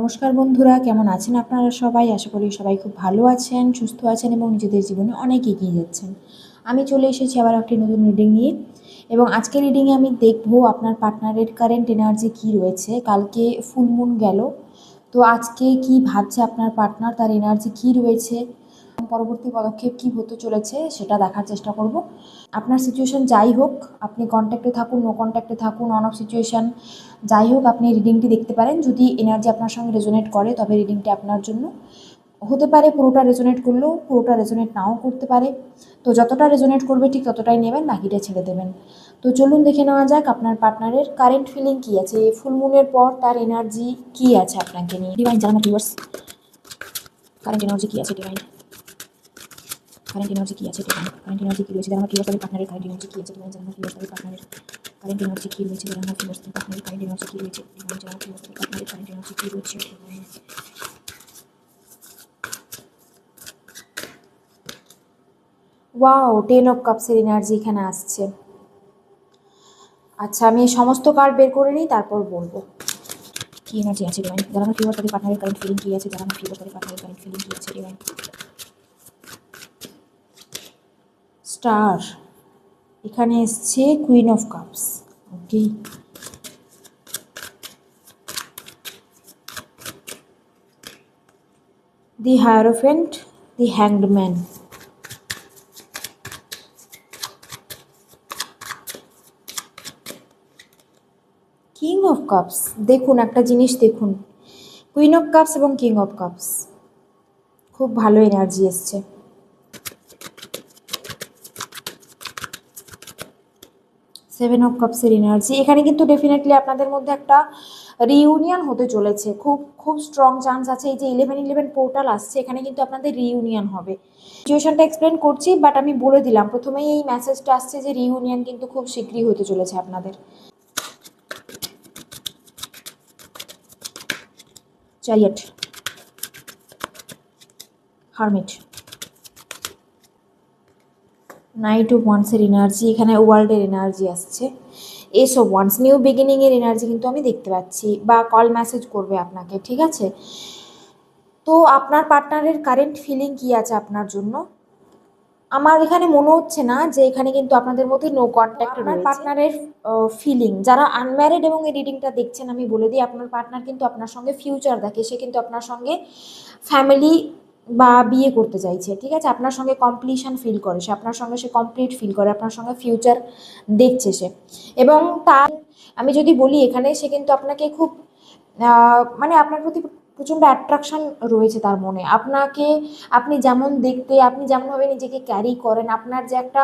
নমস্কার বন্ধুরা, কেমন আছেন আপনারা সবাই? আশা করি সবাই খুব ভালো আছেন, সুস্থ আছেন এবং নিজেদের জীবনে অনেক এগিয়ে যাচ্ছেন। আমি চলে এসেছি আবার একটি নতুন রিডিং নিয়ে এবং আজকের রিডিংয়ে আমি দেখব আপনার পার্টনারের কারেন্ট এনার্জি কী রয়েছে। কালকে ফুল মুন গেল, তো আজকে কি ভাবছে আপনার পার্টনার, তার এনার্জি কী রয়েছে, পরবর্তী পদক্ষেপ কী হতে চলেছে সেটা দেখার চেষ্টা করব। আপনার সিচুয়েশান যাই হোক, আপনি কন্ট্যাক্টে থাকুন, নো কন্ট্যাক্টে থাকুন, অন অফ সিচুয়েশান যাই হোক, আপনি রিডিংটি দেখতে পারেন। যদি এনার্জি আপনার সঙ্গে রেজোনেট করে তবে রিডিংটি আপনার জন্য হতে পারে। পুরোটা রেজোনেট করলেও পুরোটা রেজোনেট নাও করতে পারে। তো যতটা রেজোনেট করবে ঠিক ততটাই নেবেন, বাকিটা ছেড়ে দেবেন। তো চলুন দেখে নেওয়া যাক আপনার পার্টনারের কারেন্ট ফিলিং কী আছে, ফুল মুনের পর তার এনার্জি কী আছে আপনাকে নিয়ে। ডিভাইন জানা ভিউয়ার্স, কারেন্ট এনার্জি কী আছে ডিভাইন, কারেন্ট এনার্জি কী আছে ডিভাইন, কারেন্ট এনার্জি কী রয়েছে যারা ভিউয়ার্স, তাদের পার্টনারের কারেন্ট এনার্জি কী আছে ডিভাইন, জানা ভিউয়ার্স, তাদের পার্টনারের কারেন্ট এনার্জি কী রয়েছে যারা ভিউয়ার্স, তাদের পার্টনারের কারেন্ট এনার্জি কী রয়েছে ডিভাইন, জানা ভিউয়ার্স, তাদের পার্টনারের কারেন্ট এনার্জি কী রয়েছে ডিভাইন। ওয়াও, 10 অফ কাপসের এনার্জি এখানে আসছে। আচ্ছা, আমি সমস্ত কার্ড বের করে নিই, তারপর বলবো কী এনার্জি আছে ডিভাইন, যারা ভিউয়ার্স, তাদের পার্টনারের কারেন্ট ফিলিং কী আছে, যারা ভিউয়ার্স, তাদের পার্টনারের কারেন্ট ফিলিং কী আছে ডিভাইন। স্টার এখানে এসছে, queen of cups. Okay, the hierophant, the hanged man, king of cups. দেখুন একটা জিনিস দেখুন, কুইন অফ কাপস এবং কিং অফ কাপস খুব ভালো এনার্জি এসছে। সেভেন অফ কাপসের এনার্জি এখানে কিন্তু ডেফিনেটলি আপনাদের মধ্যে একটা রিইউনিয়ন হতে চলেছে। খুব খুব স্ট্রং চান্স আছে। এই যে 11-11 পোর্টাল আসছে, এখানে কিন্তু আপনাদের রিইউনিয়ন হবে। সিচুয়েশনটা এক্সপ্লেন করছি, বাট আমি বলে দিলাম প্রথমেই এই মেসেজটা আসছে যে রিইউনিয়ন কিন্তু খুব শীঘ্রই হতে চলেছে আপনাদের। চ্যারিয়ট, হারমিট, নাইট অফ ওয়ান্সের এনার্জি, এখানে ওয়ার্ল্ডের এনার্জি আসছে। এস অফ ওয়ান্স, নিউ বিগিনিংয়ের এনার্জি কিন্তু আমি দেখতে পাচ্ছি, বা কল মেসেজ করবে আপনাকে, ঠিক আছে। তো আপনার পার্টনারের কারেন্ট ফিলিং কী আছে আপনার জন্য? আমার এখানে মনে হচ্ছে না যে এখানে কিন্তু আপনাদের মধ্যে নো কন্ট্যাক্ট রয়েছে। আপনার পার্টনারের ফিলিং, যারা আনম্যারিড এবং এই রিডিংটা দেখছেন, আমি বলে দিই আপনার পার্টনার কিন্তু আপনার সঙ্গে ফিউচার দেখে। সে কিন্তু আপনার সঙ্গে ফ্যামিলি বা বিয়ে করতে চাইছে, ঠিক আছে। আপনার সঙ্গে কমপ্লিশন ফিল করে, সে আপনার সঙ্গে সে কমপ্লিট ফিল করে, আপনার সঙ্গে ফিউচার দেখছে সে। এবং তার আমি যদি বলি এখানে, সে কিন্তু আপনাকে খুব মানে আপনার প্রতি প্রচণ্ড অ্যাট্রাকশন রয়েছে তার মনে। আপনাকে, আপনি যেমন দেখতে, আপনি যেমনভাবে নিজেকে ক্যারি করেন, আপনার যে একটা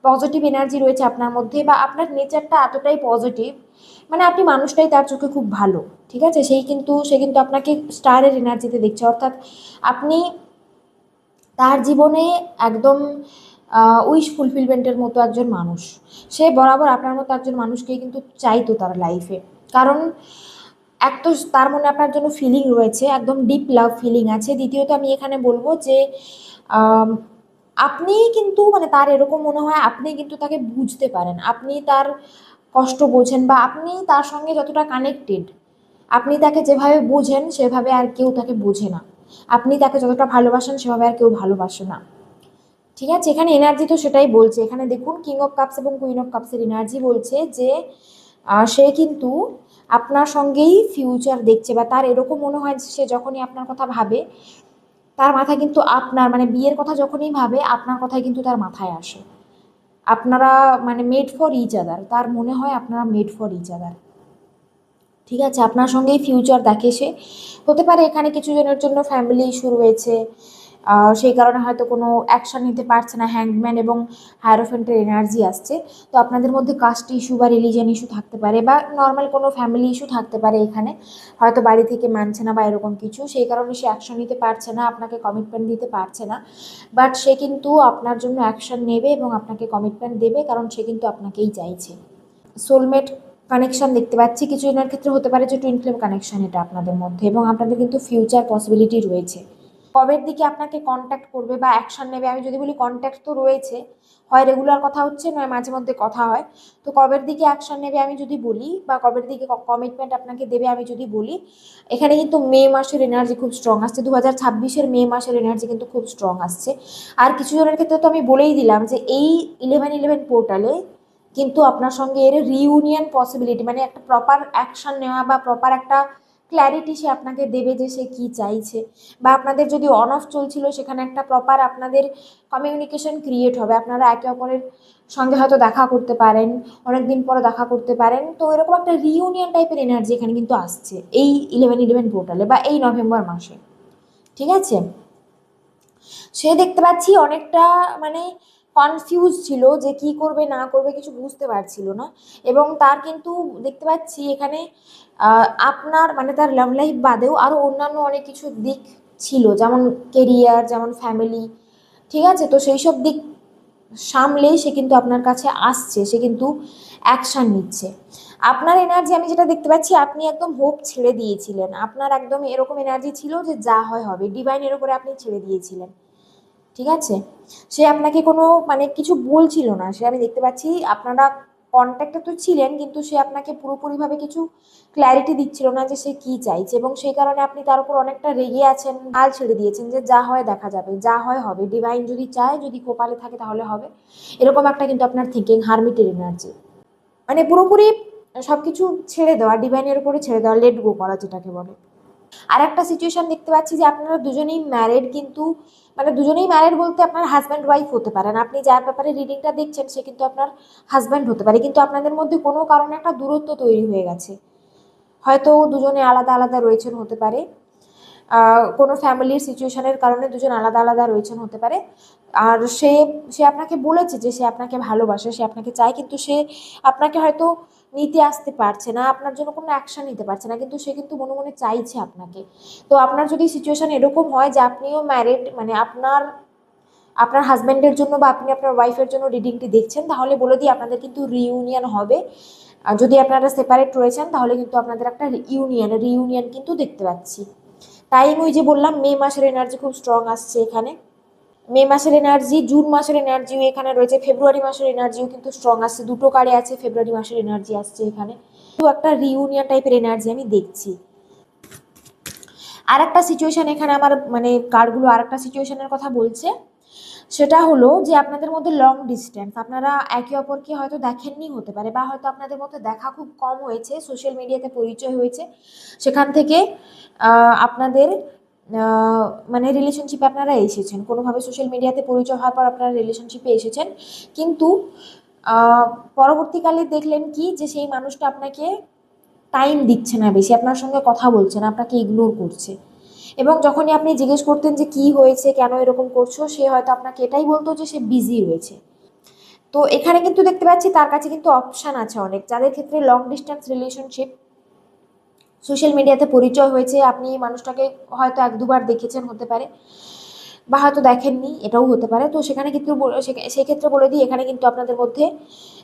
পজিটিভ এনার্জি রয়েছে আপনার মধ্যে, বা আপনার নেচারটা এতটাই পজিটিভ, মানে আপনি মানুষটাই তার চোখে খুব ভালো, ঠিক আছে। সে কিন্তু আপনাকে স্টারের এনার্জিতে দেখছে, অর্থাৎ আপনি তার জীবনে একদম উইশ ফুলফিলমেন্টের মতো একজন মানুষ। সে বরাবর আপনার মতো একজন মানুষকেই কিন্তু চাইতো তার লাইফে। কারণ এক তো তার মনে আপনার জন্য ফিলিং রয়েছে, একদম ডিপ লাভ ফিলিং আছে। দ্বিতীয়ত আমি এখানে বলবো যে আপনি কিন্তু, মানে তার এরকম মনে হয় আপনি কিন্তু তাকে বুঝতে পারেন, আপনি তার কষ্ট বোঝেন, বা আপনি তার সঙ্গে যতটা কানেক্টেড, আপনি তাকে যেভাবে বোঝেন সেভাবে আর কেউ তাকে বোঝে না। আপনি তাকে যতটা ভালোবাসেন সেভাবে আর কেউ ভালোবাসে না, ঠিক আছে। এখানে এনার্জি তো সেটাই বলছে। এখানে দেখুন কিং অফ কাপস এবং কুইন অফ কাপসের এনার্জি বলছে যে সে কিন্তু আপনার সঙ্গেই ফিউচার দেখছে, বা তার এরকম মনে হয় সে যখনই আপনার কথা ভাবে, তার মাথায় কিন্তু আপনার, মানে বিয়ের কথা যখনই ভাবে আপনার কথাই কিন্তু তার মাথায় আসে। আপনারা মানে মেড ফর ইচ আদার, তার মনে হয় আপনারা মেড ফর ইচ আদার, ঠিক আছে। আপনার সঙ্গেই ফিউচার দেখে সে। হতে পারে এখানে কিছু জনের জন্য ফ্যামিলি ইস্যু রয়েছে, সেই কারণে হয়তো কোনো অ্যাকশন নিতে পারছে না। হ্যাংম্যান এবং হায়ারোফেন্টের এনার্জি আসছে। তো আপনাদের মধ্যে কাস্ট ইস্যু বা রিলিজিয়ান ইস্যু থাকতে পারে, বা নর্মাল কোনো ফ্যামিলি ইস্যু থাকতে পারে। এখানে হয়তো বাড়ি থেকে মানছে না বা এরকম কিছু, সেই কারণে সে অ্যাকশন নিতে পারছে না, আপনাকে কমিটমেন্ট দিতে পারছে না। বাট সে কিন্তু আপনার জন্য অ্যাকশন নেবে এবং আপনাকে কমিটমেন্ট দেবে, কারণ সে কিন্তু আপনাকেই চাইছে। সোলমেট কানেকশন দেখতে পাচ্ছি। কিছু জনের ক্ষেত্রে হতে পারে যে টুইন ফ্লেম কানেকশন এটা আপনাদের মধ্যে, এবং আপনাদের কিন্তু ফিউচার পসিবিলিটি রয়েছে, কবের দিকে আপনাকে কন্ট্যাক্ট করবে বা অ্যাকশন নেবে। আমি যদি বলি কন্ট্যাক্ট তো রয়েছে, হয় রেগুলার কথা হচ্ছে, নয় মাঝে মধ্যে কথা হয়। তো কবের দিকে অ্যাকশন নেবে আমি যদি বলি, বা কবের দিকে কমিটমেন্ট আপনাকে দেবে আমি যদি বলি, এখানে কিন্তু মে মাসের এনার্জি খুব স্ট্রং আসছে। 2026-এর মে মাসের এনার্জি কিন্তু খুব স্ট্রং আসছে। আর কিছু জনের ক্ষেত্রে তো আমি বলেই দিলাম যে এই 1111 পোর্টালে কিন্তু আপনার সঙ্গে এর রিইউনিয়ন পসিবিলিটি, মানে একটা প্রপার অ্যাকশন নেওয়া বা প্রপার একটা ক্ল্যারিটি সে আপনাকে দেবে যে সে কি চাইছে। বা আপনাদের যদি অন অফ চলছিল, সেখানে একটা প্রপার আপনাদের কমিউনিকেশন ক্রিয়েট হবে। আপনারা একে অপরের সঙ্গে হয়তো দেখা করতে পারেন, অনেকদিন পরে দেখা করতে পারেন। তো এরকম একটা রিইউনিয়ন টাইপের এনার্জি এখানে কিন্তু আসছে এই 1111 পোর্টালে বা এই নভেম্বর মাসে। ঠিক আছে, সে দেখতে পাচ্ছি অনেকটা মানে কনফিউজ ছিল যে কি করবে না করবে, কিছু বুঝতে পারছিল না। এবং তার কিন্তু দেখতে পাচ্ছি এখানে আপনার মানে তার লাভ লাইফ বাদেও আরও অন্যান্য অনেক কিছু দিক ছিল, যেমন কেরিয়ার, যেমন ফ্যামিলি। ঠিক আছে, তো সেই সব দিক সামলেই সে কিন্তু আপনার কাছে আসছে, সে কিন্তু অ্যাকশান নিচ্ছে। আপনার এনার্জি আমি যেটা দেখতে পাচ্ছি, আপনি একদম হোপ ছেড়ে দিয়েছিলেন। আপনার একদম এরকম এনার্জি ছিল যে যা হয় হবে, ডিভাইনের উপরে আপনি ছেড়ে দিয়েছিলেন। ঠিক আছে, সে আপনাকে কোনো মানে কিছু বলছিল না। সে আমি দেখতে পাচ্ছি আপনারা কন্ট্যাক্টে তো ছিলেন, কিন্তু সে আপনাকে পুরোপুরিভাবে কিছু ক্ল্যারিটি দিচ্ছিল না যে সে কি চাইছে। এবং সেই কারণে আপনি তার উপর অনেকটা রেগে আছেন, হাল ছেড়ে দিয়েছেন যে যা হয় দেখা যাবে, যা হয় হবে, ডিভাইন যদি চায়, যদি কপালে থাকে তাহলে হবে। এরকম একটা কিন্তু আপনার থিঙ্কিং, হারমিটের এনার্জি, মানে পুরোপুরি সবকিছু ছেড়ে দেওয়া, ডিভাইনের উপরে ছেড়ে দেওয়া, লেট গো করা যেটাকে বলে। আর একটা সিচুয়েশন দেখতে পাচ্ছি যে আপনারা দুজনেই ম্যারেড, কিন্তু মানে দুজনেই ম্যারেড বলতে আপনার হাজব্যান্ড ওয়াইফ হতে পারেন। আপনি যার ব্যাপারে রিডিংটা দেখছেন সে কিন্তু আপনার হাজব্যান্ড হতে পারে, কিন্তু আপনাদের মধ্যে কোনো কারণে একটা দূরত্ব তৈরি হয়ে গেছে। হয়তো দুজনে আলাদা আলাদা রয়েছেন হতে পারে, কোনো ফ্যামিলির সিচুয়েশনের কারণে দুজন আলাদা আলাদা রয়েছেন হতে পারে। আর সে সে আপনাকে বলেছে যে সে আপনাকে ভালোবাসে, সে আপনাকে চায়, কিন্তু সে আপনাকে হয়তো নিতে আসতে পারছে না, আপনার জন্য কোনো অ্যাকশন নিতে পারছে না, কিন্তু সে কিন্তু মনে মনে চাইছে আপনাকে। তো আপনার যদি সিচুয়েশন এরকম হয় যে আপনিও ম্যারিড, মানে আপনার আপনার হাজব্যান্ডের জন্য বা আপনি আপনার ওয়াইফের জন্য রিডিংটি দেখছেন, তাহলে বলে দিই আপনাদের কিন্তু রিইউনিয়ন হবে। আর যদি আপনারা সেপারেট রয়েছেন তাহলে কিন্তু আপনাদের একটা রিইউনিয়ন কিন্তু দেখতে পাচ্ছি। টাইম ওই যে বললাম, মে মাসের এনার্জি খুব স্ট্রং আসছে এখানে। মে মাসের এনার্জি, জুন মাসের এনার্জিও এখানে রয়েছে, ফেব্রুয়ারি মাসের এনার্জিও কিন্তু স্ট্রং আসছে। দুটো কার্ডে আছে, ফেব্রুয়ারি মাসের এনার্জি আসছে এখানে। তো একটা রিইউনিয়ন টাইপের এনার্জি আমি দেখছি। আর একটা সিচুয়েশন এখানে আমার মানে কার্ডগুলো আর একটা সিচুয়েশনের কথা বলছে। সেটা হলো যে আপনাদের মধ্যে লং ডিস্টেন্স, আপনারা একে অপরকে হয়তো দেখেননি হতে পারে, বা হয়তো আপনাদের মধ্যে দেখা খুব কম হয়েছে, সোশ্যাল মিডিয়াতে পরিচয় হয়েছে, সেখান থেকে আপনাদের মানে রিলেশনশিপে আপনারা এসেছেন, কোনোভাবে সোশ্যাল মিডিয়াতে পরিচয় হওয়ার পর আপনারা রিলেশনশিপে এসেছেন। কিন্তু পরবর্তীকালে দেখলেন কি যে সেই মানুষটা আপনাকে টাইম দিচ্ছে না, বেশি আপনার সঙ্গে কথা বলছে না, আপনাকে ইগনোর করছে। এবং যখনই আপনি জিজ্ঞেস করতেন যে কি হয়েছে, কেন এরকম করছো, সে হয়তো আপনাকে এটাই বলতো যে সে বিজি রয়েছে। তো এখানে কিন্তু দেখতে পাচ্ছি তার কাছে কিন্তু অপশান আছে অনেক, যাদের ক্ষেত্রে লং ডিস্টেন্স রিলেশনশিপ, সোশ্যাল মিডিয়াতে পরিচয় হয়েছে, আপনি মানুষটাকে হয়তো এক দুবার দেখেছেন হতে পারে, বা হয়তো দেখেননি, এটাও হতে পারে। তো সেখানে কিন্তু সেক্ষেত্রে বলে দিই, এখানে কিন্তু আপনাদের মধ্যে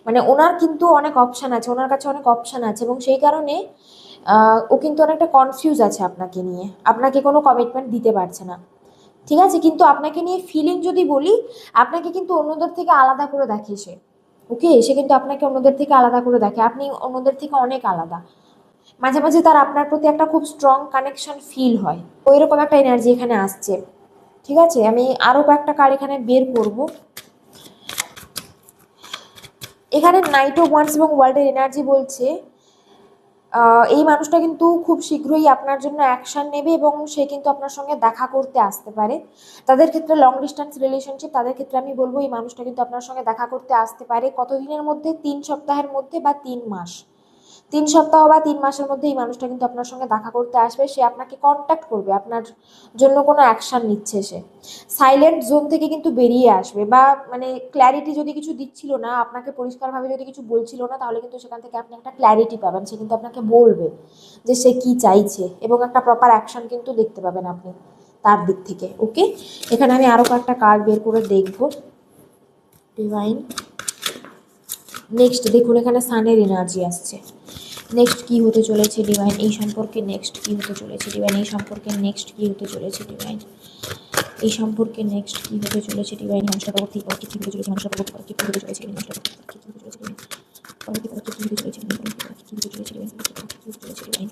মানে ওনার কিন্তু অনেক অপশান আছে, ওনার কাছে অনেক অপশান আছে, এবং সেই কারণে ও কিন্তু অনেকটা কনফিউজ আছে আপনাকে নিয়ে, আপনাকে কোনো কমিটমেন্ট দিতে পারছে না। ঠিক আছে, কিন্তু আপনাকে নিয়ে ফিলিং যদি বলি, আপনাকে কিন্তু অন্যদের থেকে আলাদা করে দেখে সে। ওকে, সে কিন্তু আপনাকে অন্যদের থেকে আলাদা করে দেখে, আপনি অন্যদের থেকে অনেক আলাদা। মাঝে মাঝে তার আপনার প্রতি একটা খুব স্ট্রং কানেকশন ফিল হয়, ওই রকম একটা এনার্জি এখানে আসছে। ঠিক আছে, আমি আরও কয়েকটা কার্ড এখানে বের করব। এখানে নাইট অফ ওয়ান্স এবং ওয়ার্ল্ডের এনার্জি বলছে এই মানুষটা কিন্তু খুব শীঘ্রই আপনার জন্য অ্যাকশন নেবে, এবং সে কিন্তু আপনার সঙ্গে দেখা করতে আসতে পারে। তাদের ক্ষেত্রে লং ডিস্টেন্স রিলেশনশিপ, তাদের ক্ষেত্রে আমি বলবো এই মানুষটা কিন্তু আপনার সঙ্গে দেখা করতে আসতে পারে। কতদিনের মধ্যে? 3 সপ্তাহের মধ্যে বা 3 মাস। 3 সপ্তাহ বা 3 মাসের মধ্যে এই মানুষটা কিন্তু আপনার সঙ্গে দেখা করতে আসবে। সে আপনাকে কন্ট্যাক্ট করবে, আপনার জন্য কোনো অ্যাকশন নিচ্ছে সে। সাইলেন্ট জোন থেকে কিন্তু বেরিয়ে আসবে, বা মানে ক্ল্যারিটি যদি কিছু দিচ্ছিল না আপনাকে, পরিষ্কারভাবে যদি কিছু বলছিল না, তাহলে কিন্তু সেখান থেকে আপনি একটা ক্ল্যারিটি পাবেন। সে কিন্তু আপনাকে বলবে যে সে কি চাইছে, এবং একটা প্রপার অ্যাকশন কিন্তু দেখতে পাবেন আপনি তার দিক থেকে। ওকে, এখানে আমি আরও কয়েকটা কার্ড বের করে দেখব। ডিভাইন, নেক্সট দেখুন এখানে সানের এনার্জি আসছে। নেক্সট কি হতে চলেছে ডিভাইন এই সম্পর্কে, নেক্সট কি হতে চলেছে ডিভাইন এই সম্পর্কে, নেক্সট কি হতে চলেছে ডিভাইন এই সম্পর্কে, নেক্সট কি হতে চলেছে ডিভাইন মানুষটা পরবর্তী পদক্ষেপ কি হতে চলেছে, মানুষটা পরবর্তী পদক্ষেপ কি হতে চলেছে মানুষটা পরবর্তী পদক্ষেপ কি হতে চলেছে পরবর্তী পদক্ষেপ কি হতে চলেছে পরবর্তী পদক্ষেপ কি হতে চলেছে ডিভাইন পরবর্তী পদক্ষেপ কি হতে চলেছে ডিভাইন পরবর্তী পদক্ষেপ কি হতে চলেছে ডিভাইন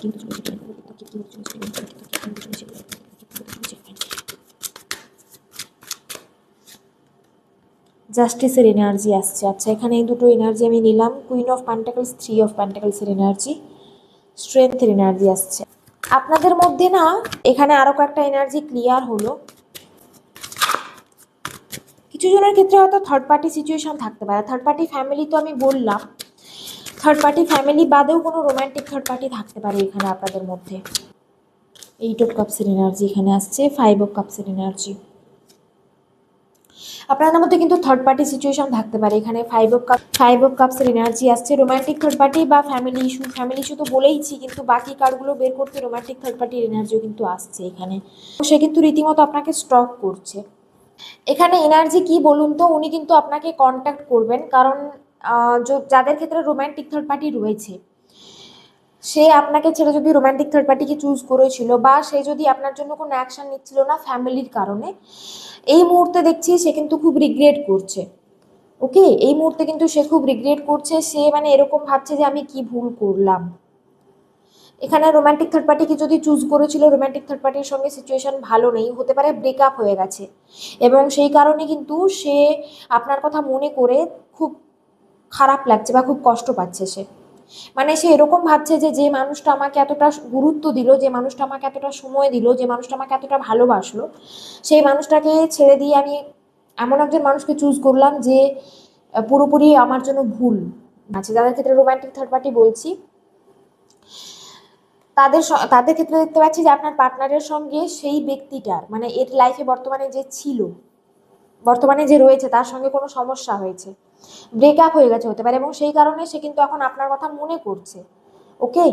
পরবর্তী পদক্ষেপ কি হতে চলেছে ডিভাইন পরবর্তী পদক্ষেপ কি হতে চলেছে ডিভাইন। জাস্টিসের এনার্জি আসছে। আচ্ছা, এখানে এই দুটো এনার্জি আমি নিলাম, queen of pentacles, three of প্যান্টাকলসের এনার্জি, স্ট্রেংথের এনার্জি আসছে। আপনাদের মধ্যে না এখানে আরও কয়েকটা এনার্জি ক্লিয়ার হলো। কিছু জনের ক্ষেত্রে হয়তো থার্ড পার্টি সিচুয়েশন থাকতে পারে। থার্ড পার্টি ফ্যামিলি তো আমি বললাম, থার্ড পার্টি ফ্যামিলি বাদেও কোনো রোম্যান্টিক থার্ড পার্টি থাকতে পারে এখানে আপনাদের মধ্যে। এইট অফ কাপসের এনার্জি এখানে আসছে, ফাইভ অফ কাপসের এনার্জি। আপনাদের মধ্যে কিন্তু থার্ড পার্টি সিচুয়েশন থাকতে পারে এখানে। ফাইভ অফ কাপসের এনার্জি আসছে। রোম্যান্টিক থার্ড পার্টি বা ফ্যামিলি ইস্যু তো বলেইছি, কিন্তু বাকি কার্ডগুলো বের করতে রোম্যান্টিক থার্ড পার্টির এনার্জিও কিন্তু আসছে এখানে। সে কিন্তু রীতিমতো আপনাকে স্টক করছে এখানে। এনার্জি কি বলুন তো, উনি কিন্তু আপনাকে কন্ট্যাক্ট করবেন, কারণ যাদের ক্ষেত্রে রোম্যান্টিক থার্ড পার্টি রয়েছে, সে আপনাকে ছেড়ে যদি রোম্যান্টিক থার্ড পার্টিকে চুজ করেছিল, বা সে যদি আপনার জন্য কোনো অ্যাকশন নিচ্ছিল না ফ্যামিলির কারণে, এই মুহূর্তে দেখছি সে কিন্তু খুব রিগ্রেট করছে। ওকে, এই মুহূর্তে কিন্তু সে খুব রিগ্রেট করছে। সে মানে এরকম ভাবছে যে আমি কি ভুল করলাম। এখানে রোম্যান্টিক থার্ড পার্টিকে যদি চুজ করেছিল, রোম্যান্টিক থার্ড পার্টির সঙ্গে সিচুয়েশন ভালো নেই, হতে পারে ব্রেকআপ হয়ে গেছে, এবং সেই কারণে কিন্তু সে আপনার কথা মনে করে খুব খারাপ লাগছে বা খুব কষ্ট পাচ্ছে সে। মানে সে এরকম ভাবছে যে যে মানুষটা আমাকে এতটা গুরুত্ব দিল, যে মানুষটা আমাকে এতটা সময় দিল, যে মানুষটা আমাকে এতটা ভালোবাসলো, সেই মানুষটাকে ছেড়ে দিয়ে আমি এমন একজন মানুষকে চুজ করলাম যে পুরোপুরি আমার জন্য ভুল আছে। যাদের ক্ষেত্রে রোম্যান্টিক থার্ড পার্টি বলছি, তাদের ক্ষেত্রে দেখতে পাচ্ছি যে আপনার পার্টনারের সঙ্গে সেই ব্যক্তিটার মানে এর লাইফে বর্তমানে যে ছিল, বর্তমানে যে রয়েছে, তার সঙ্গে কোনো সমস্যা হয়েছে, ব্রেকআপ হয়ে গেছে হতে পারে, এবং সেই কারণে সে কিন্তু এখন আপনার কথা মনে করছে। ওকে,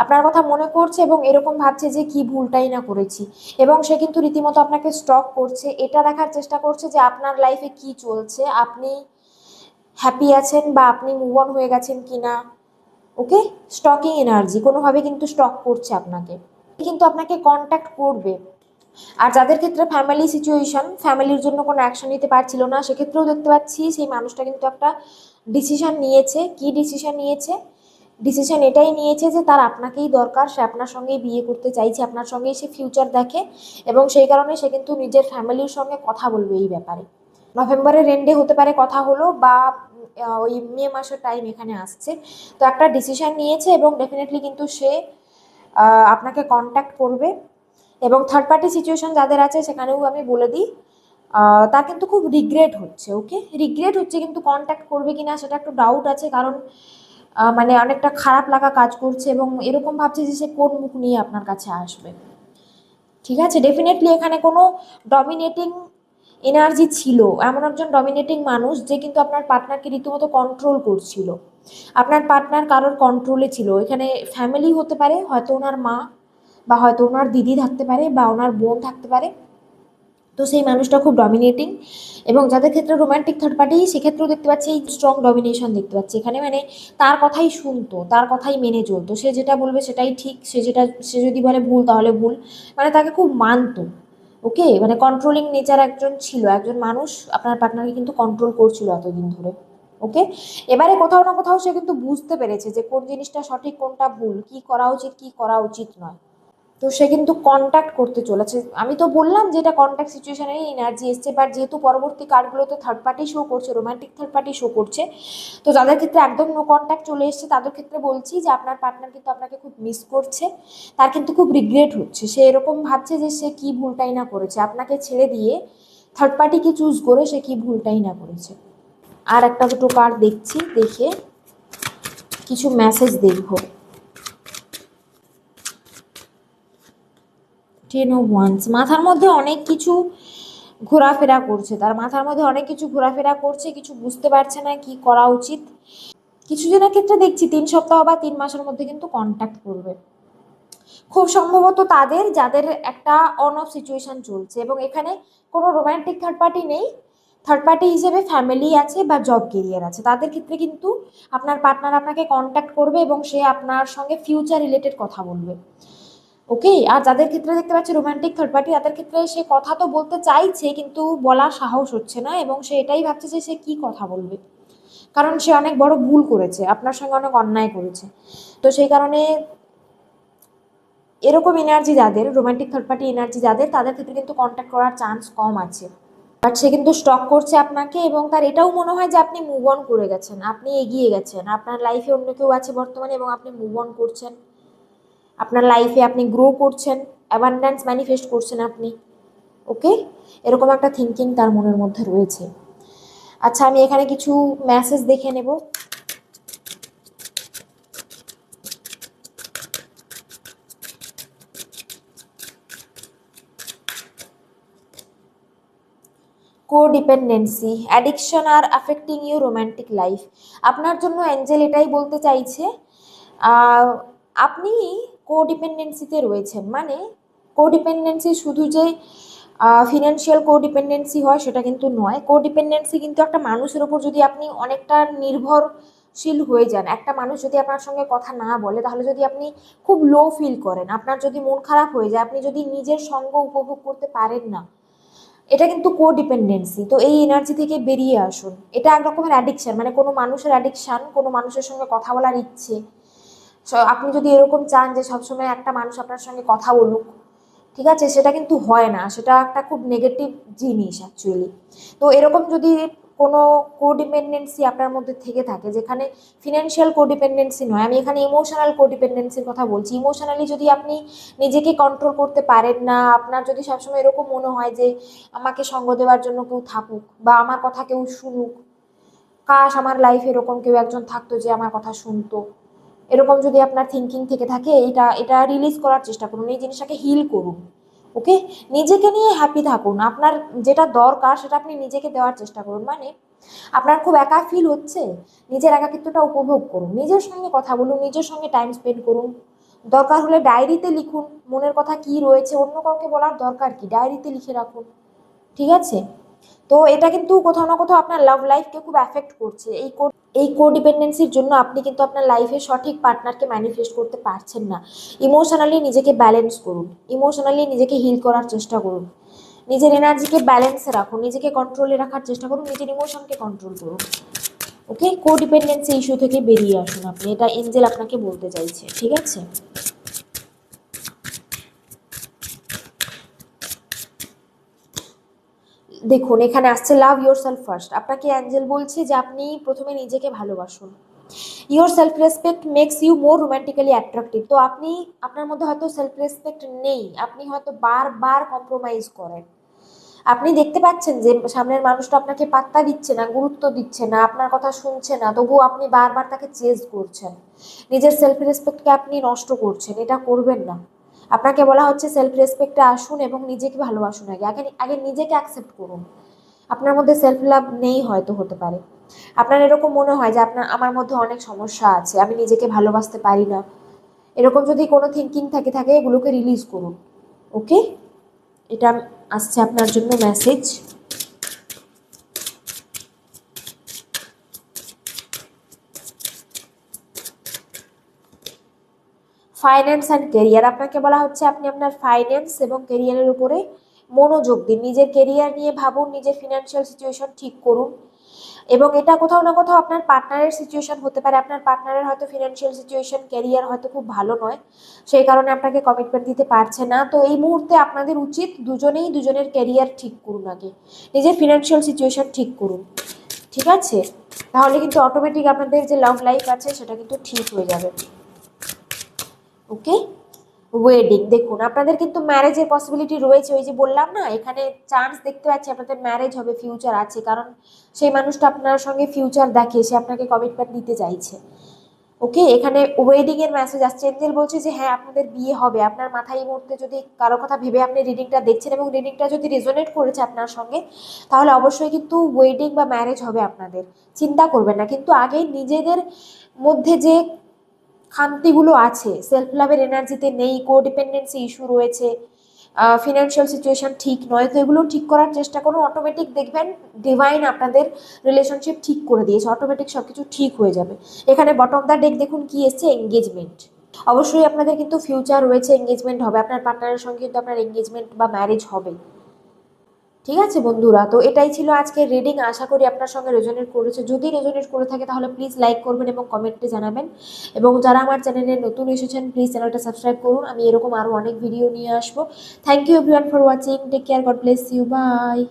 আপনার কথা মনে করছে এবং এরকম ভাবছে যে কি ভুলটাই না করেছি, এবং সে কিন্তু রীতিমতো আপনাকে স্টক করছে। এটা দেখার চেষ্টা করছে যে আপনার লাইফে কি চলছে, আপনি হ্যাপি আছেন বা আপনি মুভ অন হয়ে গেছেন কিনা। ওকে, স্টকিং এনার্জি, কোনোভাবে কিন্তু স্টক করছে আপনাকে, কিন্তু আপনাকে কন্ট্যাক্ট করবে। আর যাদের ক্ষেত্রে ফ্যামিলি সিচুয়েশন, ফ্যামিলির জন্য কোনো অ্যাকশন নিতে পারছিল না, সেক্ষেত্রেও দেখতে পাচ্ছি সেই মানুষটা কিন্তু একটা ডিসিশন নিয়েছে। কি ডিসিশন নিয়েছে? ডিসিশন এটাই নিয়েছে যে তার আপনাকেই দরকার, সে আপনার সঙ্গেই বিয়ে করতে চাইছে, আপনার সঙ্গেই সে ফিউচার দেখে, এবং সেই কারণে সে কিন্তু নিজের ফ্যামিলির সঙ্গে কথা বলবে এই ব্যাপারে। নভেম্বরের এন্ডে হতে পারে কথা হলো, বা ওই মে মাসের টাইম এখানে আসছে। তো একটা ডিসিশন নিয়েছে এবং ডেফিনেটলি কিন্তু সে আপনাকে কন্ট্যাক্ট করবে। এবং থার্ড পার্টি সিচুয়েশন যাদের আছে সেখানেও আমি বলে দিই, তার কিন্তু খুব রিগ্রেট হচ্ছে। ওকে, রিগ্রেট হচ্ছে, কিন্তু কন্ট্যাক্ট করবে কিনা সেটা একটু ডাউট আছে, কারণ মানে অনেকটা খারাপ লাগা কাজ করছে, এবং এরকম ভাবছে যে সে কোন মুখ নিয়ে আপনার কাছে আসবে। ঠিক আছে, ডেফিনেটলি এখানে কোনো ডমিনেটিং এনার্জি ছিল, এমন একজন ডমিনেটিং মানুষ যে কিন্তু আপনার পার্টনারকে রীতিমতো কন্ট্রোল করছিল। আপনার পার্টনার কারোর কন্ট্রোলে ছিল। এখানে ফ্যামিলি হতে পারে, হয়তো ওনার মা, বা হয়তো ওনার দিদি থাকতে পারে, বা ওনার বোন থাকতে পারে। তো সেই মানুষটা খুব ডমিনেটিং, এবং যাদের ক্ষেত্রে রোম্যান্টিক থার্ড পার্টি, সেক্ষেত্রেও দেখতে পাচ্ছি এই স্ট্রং ডমিনেশন দেখতে পাচ্ছি এখানে। মানে তার কথাই শুনতো, তার কথাই মেনে চলতো, সে যেটা বলবে সেটাই ঠিক, সে যদি বলে ভুল তাহলে ভুল, মানে তাকে খুব মানতো। ওকে, মানে কন্ট্রোলিং নেচার একজন ছিল, একজন মানুষ আপনার পার্টনারকে কিন্তু কন্ট্রোল করছিল এতদিন ধরে। ওকে, এবারে কোথাও না কোথাও সে কিন্তু বুঝতে পেরেছে যে কোন জিনিসটা সঠিক, কোনটা ভুল, কি করা উচিত, কি করা উচিত নয়। তো সে কিন্তু কন্ট্যাক্ট করতে চলেছে। আমি তো বললাম যে এটা কন্ট্যাক্ট সিচুয়েশনের এনার্জি এসছে, বাট যেহেতু পরবর্তী কার্ডগুলোতে থার্ড পার্টি শো করছে, রোম্যান্টিক থার্ড পার্টি শো করছে, তো যাদের ক্ষেত্রে একদম নো কন্ট্যাক্ট চলে এসছে তাদের ক্ষেত্রে বলছি যে আপনার পার্টনার কিন্তু আপনাকে খুব মিস করছে, তার কিন্তু খুব রিগ্রেট হচ্ছে। সে এরকম ভাবছে যে সে কি ভুলটাই না করেছে, আপনাকে ছেড়ে দিয়ে থার্ড পার্টিকে চুজ করে সে কি ভুলটাই না করেছে। আর একটা দুটো কার্ড দেখছি, দেখে কিছু মেসেজ দেখবো। টেন অফ ওয়ান্স, মাথার মধ্যে অনেক কিছু ঘোরাফেরা করছে, তার মাথার মধ্যে অনেক কিছু ঘোরাফেরা করছে, কিছু বুঝতে পারছে না কি করা উচিত। কিছু জনের ক্ষেত্রে দেখছি 3 সপ্তাহ বা 3 মাসের মধ্যে কিন্তু কন্ট্যাক্ট করবে, খুব সম্ভবত যাদের একটা অন অফ সিচুয়েশন চলছে, এবং এখানে কোনো রোম্যান্টিক থার্ড পার্টি নেই, থার্ড পার্টি হিসেবে ফ্যামিলি আছে বা জব কেরিয়ার আছে, তাদের ক্ষেত্রে কিন্তু আপনার পার্টনার আপনাকে কন্ট্যাক্ট করবে এবং সে আপনার সঙ্গে ফিউচার রিলেটেড কথা বলবে। ওকে, আর যাদের ক্ষেত্রে দেখতে পাচ্ছি রোমান্টিক থার্ড পার্টি, তাদের ক্ষেত্রে সে কথা তো বলতে চাইছে কিন্তু বলার সাহস হচ্ছে না, এবং সে এটাই ভাবছে যে সে কি কথা বলবে, কারণ সে অনেক বড় ভুল করেছে, আপনার সঙ্গে অনেক অন্যায় করেছে। তো সেই কারণে এরকম এনার্জি যাদের, রোমান্টিক থার্ড পার্টি এনার্জি যাদের, তাদের ক্ষেত্রে কিন্তু কন্ট্যাক্ট করার চান্স কম আছে। বাট সে কিন্তু স্টক করছে আপনাকে, এবং তার এটাও মনে হয় যে আপনি মুভ অন করে গেছেন, আপনি এগিয়ে গেছেন, আপনার লাইফে অন্য কেউ আছে বর্তমানে এবং আপনি মুভ অন করছেন, আপনার লাইফে আপনি গ্রো করছেন, অ্যাবান্ড্যান্স ম্যানিফেস্ট করছেন আপনি। ওকে, এরকম একটা থিঙ্কিং তার মনের মধ্যে রয়েছে। আচ্ছা, আমি এখানে কিছু মেসেজ দেখে নেব। কোডিপেন্ডেন্সি, অ্যাডিকশন আর অ্যাফেক্টিং ইউ রোম্যান্টিক লাইফ। আপনার জন্য অ্যাঞ্জেল এটাই বলতে চাইছে, আপনি কোডিপেন্ডেন্সিতে রয়েছেন। মানে কোডিপেন্ডেন্সি শুধু যে ফিনান্সিয়াল কোডিপেন্ডেন্সি হয় সেটা কিন্তু নয়। কোডিপেন্ডেন্সি কিন্তু একটা মানুষের ওপর যদি আপনি অনেকটা নির্ভরশীল হয়ে যান, একটা মানুষ যদি আপনার সঙ্গে কথা না বলে, তাহলে যদি আপনি খুব লো ফিল করেন, আপনার যদি মন খারাপ হয়ে যায়, আপনি যদি নিজের সঙ্গ উপভোগ করতে পারেন না, এটা কিন্তু কোডিপেন্ডেন্সি। তো এই এনার্জি থেকে বেরিয়ে আসুন। এটা এক রকমের অ্যাডিকশন, মানে কোনো মানুষের অ্যাডিকশন, কোনো মানুষের সঙ্গে কথা বলার ইচ্ছে। আপনি যদি এরকম চান যে সবসময় একটা মানুষ আপনার সঙ্গে কথা বলুক, ঠিক আছে, সেটা কিন্তু হয় না, সেটা একটা খুব নেগেটিভ জিনিস অ্যাকচুয়ালি। তো এরকম যদি কোনো কোডিপেন্ডেন্সি আপনার মধ্যে থেকে থাকে, যেখানে ফিনান্সিয়াল কোডিপেন্ডেন্সি নয়, আমি এখানে ইমোশনাল কোডিপেন্ডেন্সির কথা বলছি। ইমোশনালি যদি আপনি নিজেকে কন্ট্রোল করতে পারেন না, আপনার যদি সবসময় এরকম মনে হয় যে আমাকে সঙ্গ দেওয়ার জন্য কেউ থাকুক বা আমার কথা কেউ শুনুক, কাশ আমার লাইফে এরকম কেউ একজন থাকতো যে আমার কথা শুনতো, এরকম যদি আপনার থিঙ্কিং থেকে থাকে, এটা এটা রিলিজ করার চেষ্টা করুন, এই জিনিসটাকে হিল করুন। ওকে, নিজেকে নিয়ে হ্যাপি থাকুন, আপনার যেটা দরকার সেটা আপনি নিজেকে দেওয়ার চেষ্টা করুন। মানে আপনার খুব একা ফিল হচ্ছে, নিজের একাকিত্বটা উপভোগ করুন, নিজের সঙ্গে কথা বলুন, নিজের সঙ্গে টাইম স্পেন্ড করুন। দরকার হলে ডায়েরিতে লিখুন মনের কথা কি রয়েছে, অন্য কাউকে বলার দরকার কি, ডায়েরিতে লিখে রাখুন। ঠিক আছে, তো এটা কিন্তু কোথাও না কোথাও আপনার লাভ লাইফকে খুব অ্যাফেক্ট করছে। এই কোডিপেন্ডেন্সির জন্য আপনি কিন্তু আপনার লাইফে সঠিক পার্টনারকে ম্যানিফেস্ট করতে পারছেন না। ইমোশনালি নিজেকে ব্যালেন্স করুন, ইমোশনালি নিজেকে হিল করার চেষ্টা করুন, নিজের এনার্জিকে ব্যালেন্সে রাখুন, নিজেকে কন্ট্রোলে রাখার চেষ্টা করুন, নিজের ইমোশনকে কন্ট্রোল করুন। ওকে, কোডিপেন্ডেন্সি ইস্যু থেকে বেরিয়ে আসুন আপনি, এটা এঞ্জেল আপনাকে বলতে চাইছে। ঠিক আছে, দেখুন এখানে আসছে লাভ ইয়োর সেলফ ফার্স্ট। আপনাকে অ্যাঞ্জেল বলছে যে আপনি প্রথমে নিজেকে ভালোবাসুন। Your self respect makes you more romantically attractive. তো আপনি, আপনার মধ্যে হয়তো সেলফ রেসপেক্ট নেই, আপনি হয়তো বারবার কম্প্রোমাইজ করেন। আপনি দেখতে পাচ্ছেন যে সামনের মানুষটা আপনাকে পাত্তা দিচ্ছে না, গুরুত্ব দিচ্ছে না, আপনার কথা শুনছে না, তবুও আপনি বারবার তাকে চেজ করছেন, নিজের সেলফ রেসপেক্টকে আপনি নষ্ট করছেন। এটা করবেন না। আপনাকে বলা হচ্ছে সেলফ রেসপেক্টে আসুন এবং নিজেকে ভালোবাসুন। আগে আগে আগে নিজেকে অ্যাকসেপ্ট করুন। আপনার মধ্যে সেলফ লাভ নেই, হয়তো হতে পারে আপনার এরকম মনে হয় যে আমার মধ্যে অনেক সমস্যা আছে, আমি নিজেকে ভালোবাসতে পারি না, এরকম যদি কোনো থিঙ্কিং থাকে এগুলোকে রিলিজ করুন। ওকে, এটা আসছে আপনার জন্য মেসেজ। ফাইন্যান্স অ্যান্ড কেরিয়ার, আপনাকে বলা হচ্ছে আপনি আপনার ফাইন্যান্স এবং কেরিয়ারের উপরে মনোযোগ দিন, নিজের কেরিয়ার নিয়ে ভাবুন, নিজের ফিনান্সিয়াল সিচুয়েশন ঠিক করুন। এবং এটা কোথাও না কোথাও আপনার পার্টনারের সিচুয়েশন হতে পারে, আপনার পার্টনারের হয়তো ফিনান্সিয়াল সিচুয়েশন, ক্যারিয়ার হয়তো খুব ভালো নয়, সেই কারণে আপনাকে কমিটমেন্ট দিতে পারছে না। তো এই মুহূর্তে আপনাদের উচিত দুজনেই দুজনের ক্যারিয়ার ঠিক করুন, আগে নিজের ফিনান্সিয়াল সিচুয়েশন ঠিক করুন। ঠিক আছে, তাহলে কিন্তু অটোমেটিক আপনাদের যে লাভ লাইফ আছে সেটা কিন্তু ঠিক হয়ে যাবে। ওকে, ওয়েডিং, দেখুন আপনাদের কিন্তু ম্যারেজের পসিবিলিটি রয়েছে। ওই যে বললাম না, এখানে চান্স দেখতে পাচ্ছি আপনাদের ম্যারেজ হবে, ফিউচার আছে, কারণ সেই মানুষটা আপনার সঙ্গে ফিউচার দেখে, সে আপনাকে কমিটমেন্ট দিতে চাইছে। ওকে, এখানে ওয়েডিং এর মেসেজ আসছে, এঞ্জেল বলছে যে হ্যাঁ আপনাদের বিয়ে হবে। আপনার মাথায় এই মুহূর্তে যদি কারো কথা ভেবে আপনি রিডিংটা দেখছেন এবং রিডিংটা যদি রেজোনেট করেছে আপনার সঙ্গে, তাহলে অবশ্যই কিন্তু ওয়েডিং বা ম্যারেজ হবে আপনাদের। চিন্তা করবেন না, কিন্তু আগে নিজেদের মধ্যে যে খামতিগুলো আছে, সেলফ লাভের এনার্জিতে নেই, কোডিপেন্ডেন্সি ইস্যু রয়েছে, ফিনান্সিয়াল সিচুয়েশন ঠিক নয়, তো এগুলো ঠিক করার চেষ্টা করুন। অটোমেটিক দেখবেন ডিভাইন আপনাদের রিলেশনশিপ ঠিক করে দিয়েছে, অটোমেটিক সব কিছু ঠিক হয়ে যাবে। এখানে বটম অফ দ্য ডেক দেখুন কি এসছে, এঙ্গেজমেন্ট। অবশ্যই আপনাদের কিন্তু ফিউচার রয়েছে, এঙ্গেজমেন্ট হবে, আপনার পার্টনারের সঙ্গে কিন্তু আপনার এঙ্গেজমেন্ট বা ম্যারেজ হবে। ঠিক আছে বন্ধুরা, তো এটাই ছিল আজকের রিডিং। আশা করি আপনার সঙ্গে রেজোনেট করেছে। যদি রেজোনেট করে থাকে তাহলে প্লিজ লাইক করবেন এবং কমেন্টে জানাবেন। এবং যারা আমার চ্যানেলে নতুন এসেছেন প্লিজ চ্যানেলটা সাবস্ক্রাইব করুন, আমি এরকম আরও অনেক ভিডিও নিয়ে আসবো। Thank you everyone for watching, take care, God bless you, by.